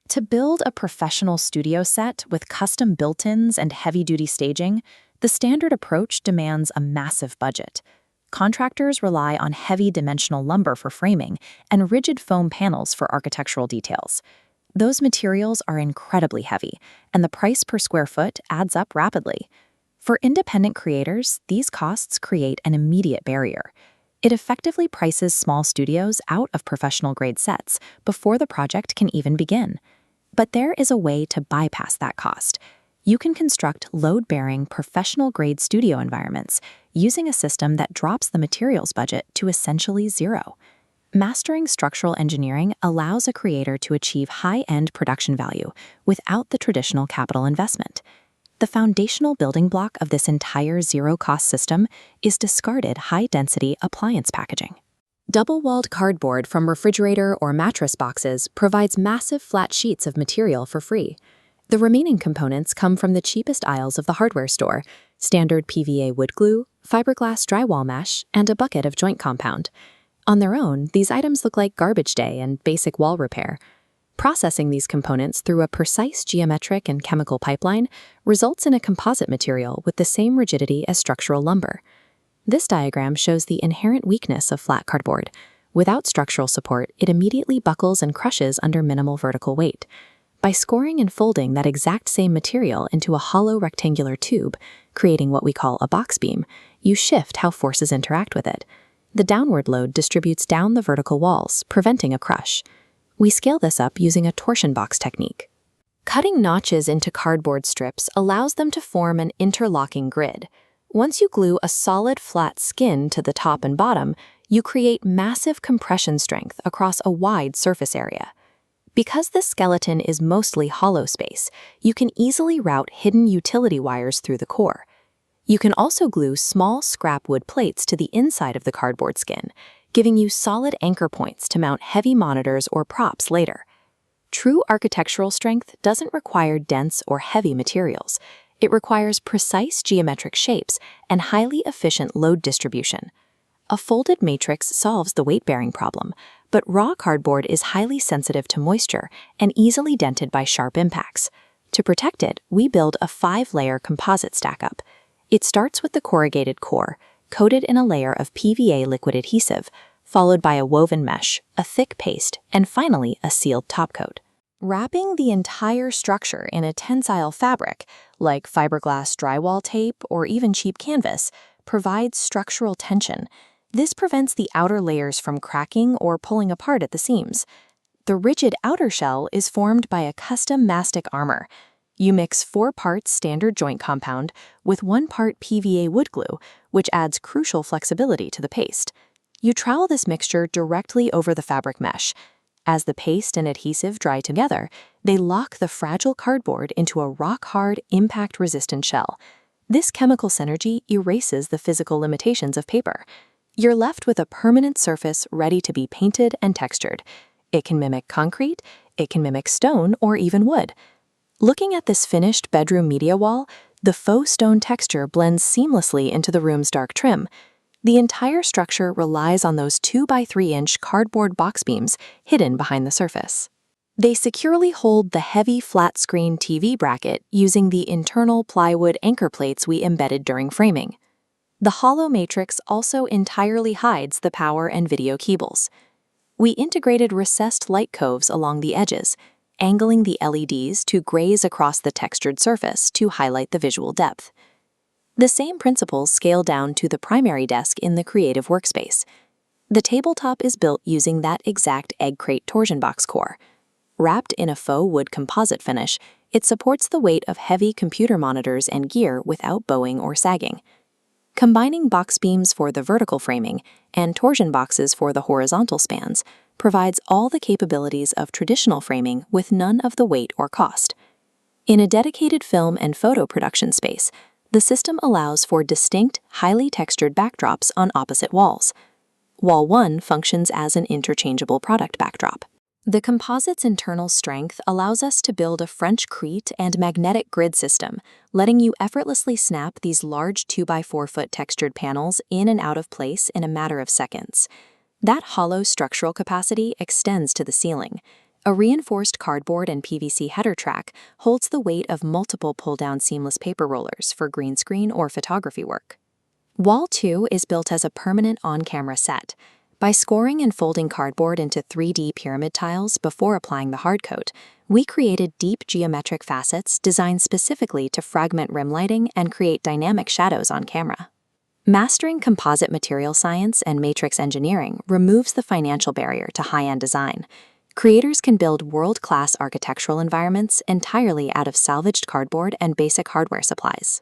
To build a professional studio set with custom built-ins and heavy-duty staging, the standard approach demands a massive budget. Contractors rely on heavy dimensional lumber for framing and rigid foam panels for architectural details. Those materials are incredibly heavy, and the price per square foot adds up rapidly. For independent creators, these costs create an immediate barrier. It effectively prices small studios out of professional-grade sets before the project can even begin. But there is a way to bypass that cost. You can construct load-bearing, professional-grade studio environments using a system that drops the materials budget to essentially zero. Mastering structural engineering allows a creator to achieve high-end production value without the traditional capital investment. The foundational building block of this entire zero-cost system is discarded high-density appliance packaging. Double-walled cardboard from refrigerator or mattress boxes provides massive flat sheets of material for free. The remaining components come from the cheapest aisles of the hardware store: standard PVA wood glue, fiberglass drywall mesh, and a bucket of joint compound. On their own, these items look like garbage day and basic wall repair. Processing these components through a precise geometric and chemical pipeline results in a composite material with the same rigidity as structural lumber. This diagram shows the inherent weakness of flat cardboard. Without structural support, it immediately buckles and crushes under minimal vertical weight. By scoring and folding that exact same material into a hollow rectangular tube, creating what we call a box beam, you shift how forces interact with it. The downward load distributes down the vertical walls, preventing a crush. We scale this up using a torsion box technique. Cutting notches into cardboard strips allows them to form an interlocking grid. Once you glue a solid flat skin to the top and bottom, you create massive compression strength across a wide surface area. Because this skeleton is mostly hollow space, you can easily route hidden utility wires through the core. You can also glue small scrap wood plates to the inside of the cardboard skin, giving you solid anchor points to mount heavy monitors or props later. True architectural strength doesn't require dense or heavy materials. It requires precise geometric shapes and highly efficient load distribution. A folded matrix solves the weight-bearing problem, but raw cardboard is highly sensitive to moisture and easily dented by sharp impacts. To protect it, we build a 5-layer composite stack-up. It starts with the corrugated core, coated in a layer of PVA liquid adhesive, followed by a woven mesh, a thick paste, and finally a sealed topcoat. Wrapping the entire structure in a tensile fabric, like fiberglass drywall tape or even cheap canvas, provides structural tension. This prevents the outer layers from cracking or pulling apart at the seams. The rigid outer shell is formed by a custom mastic armor. You mix 4 parts standard joint compound with 1 part PVA wood glue, which adds crucial flexibility to the paste. You trowel this mixture directly over the fabric mesh. As the paste and adhesive dry together, they lock the fragile cardboard into a rock-hard, impact-resistant shell. This chemical synergy erases the physical limitations of paper. You're left with a permanent surface ready to be painted and textured. It can mimic concrete, it can mimic stone, or even wood. Looking at this finished bedroom media wall, the faux stone texture blends seamlessly into the room's dark trim. The entire structure relies on those 2x3-inch cardboard box beams hidden behind the surface. They securely hold the heavy flat-screen TV bracket using the internal plywood anchor plates we embedded during framing. The hollow matrix also entirely hides the power and video cables. We integrated recessed light coves along the edges, angling the LEDs to graze across the textured surface to highlight the visual depth. The same principles scale down to the primary desk in the creative workspace. The tabletop is built using that exact egg crate torsion box core. Wrapped in a faux wood composite finish, it supports the weight of heavy computer monitors and gear without bowing or sagging. Combining box beams for the vertical framing and torsion boxes for the horizontal spans provides all the capabilities of traditional framing with none of the weight or cost. In a dedicated film and photo production space, the system allows for distinct, highly textured backdrops on opposite walls. Wall 1 functions as an interchangeable product backdrop. The composite's internal strength allows us to build a French crete and magnetic grid system, letting you effortlessly snap these large 2x4-foot textured panels in and out of place in a matter of seconds. That hollow structural capacity extends to the ceiling. A reinforced cardboard and PVC header track holds the weight of multiple pull-down seamless paper rollers for green screen or photography work. Wall 2 is built as a permanent on-camera set. By scoring and folding cardboard into 3D pyramid tiles before applying the hardcoat, we created deep geometric facets designed specifically to fragment rim lighting and create dynamic shadows on camera. Mastering composite material science and matrix engineering removes the financial barrier to high-end design. Creators can build world-class architectural environments entirely out of salvaged cardboard and basic hardware supplies.